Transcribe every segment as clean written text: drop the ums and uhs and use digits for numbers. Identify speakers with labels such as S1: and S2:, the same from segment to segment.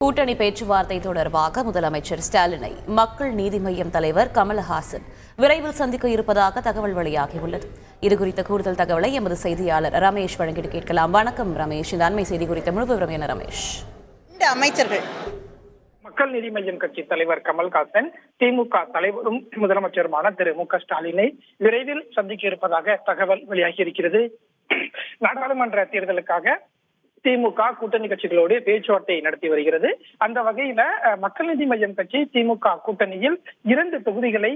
S1: கூட்டணி பேச்சுவார்த்தை தொடர்பாக முதலமைச்சர் ஸ்டாலினை மக்கள் நீதி மய்யம் தலைவர் கமல்ஹாசன் விரைவில் சந்திக்க இருப்பதாக தகவல் வெளியாகியுள்ளது. இதுகுறித்த கூடுதல் தகவலை எமது செய்தியாளர் ரமேஷ் வழங்கிட்டு கேட்கலாம். வணக்கம் ரமேஷ், இந்த அண்மை செய்தி குறித்த முழு விவரம் என்ன ரமேஷ்?
S2: இந்த அமைச்சர்கள்
S3: மக்கள் நீதி மய்யம் கட்சி தலைவர் கமல்ஹாசன் திமுக தலைவரும் முதலமைச்சருமான திரு மு க ஸ்டாலினை விரைவில் சந்திக்க இருப்பதாக தகவல் வெளியாகி இருக்கிறது. நாடாளுமன்ற தேர்தலுக்காக திமுக கூட்டணி கட்சிகளோடு பேச்சுவார்த்தை நடத்தி வருகிறது. அந்த வகையில மக்கள் நீதி மய்யம் கட்சி திமுக கூட்டணியில் 2 தொகுதிகளை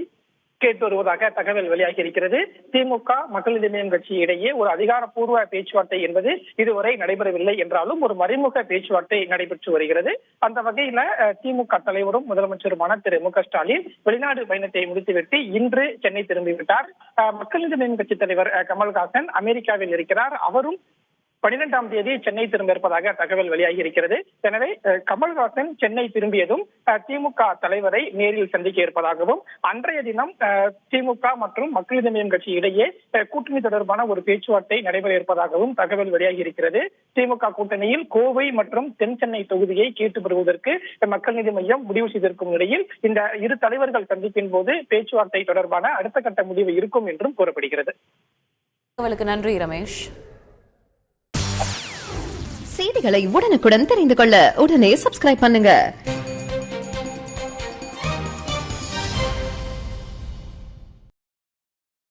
S3: கேட்டு வருவதாக தகவல் வெளியாகி இருக்கிறது. திமுக மக்கள் நீதி மய்யம் கட்சி இடையே ஒரு அதிகாரப்பூர்வ பேச்சுவார்த்தை என்பது இதுவரை நடைபெறவில்லை என்றாலும் ஒரு மறைமுக பேச்சுவார்த்தை நடைபெற்று வருகிறது. அந்த வகையில திமுக தலைவரும் முதலமைச்சருமான திரு மு க ஸ்டாலின் வெளிநாடு பயணத்தை முடித்துவிட்டு இன்று சென்னை திரும்பிவிட்டார். மக்கள் நீதி மய்யம் கட்சி தலைவர் கமல்ஹாசன் அமெரிக்காவில் இருக்கிறார். அவரும் 12ஆம் தேதி சென்னை திரும்ப இருப்பதாக தகவல் வெளியாகி இருக்கிறது. எனவே கமல்ஹாசன் சென்னை திரும்பியதும் திமுக தலைவரை நேரில் சந்திக்க இருப்பதாகவும் அன்றைய தினம் திமுக மற்றும் மக்கள் நீதி மய்யம் கட்சி இடையே கூட்டணி தொடர்பான ஒரு பேச்சுவார்த்தை நடைபெற இருப்பதாகவும் தகவல் வெளியாகி இருக்கிறது. திமுக கூட்டணியில் கோவை மற்றும் தென் சென்னை தொகுதியை கேட்டு பெறுவதற்கு மக்கள் நீதி மய்யம் முடிவு செய்திருக்கும் நிலையில் இந்த 2 தலைவர்கள் சந்திப்பின் போது பேச்சுவார்த்தை தொடர்பான அடுத்த கட்ட முடிவு இருக்கும் என்றும் கூறப்படுகிறது.
S1: நன்றி ரமேஷ்.
S2: செய்திகளை உடனுக்குடன் தெரிந்து கொள்ள உடனே சப்ஸ்கிரைப் பண்ணுங்க.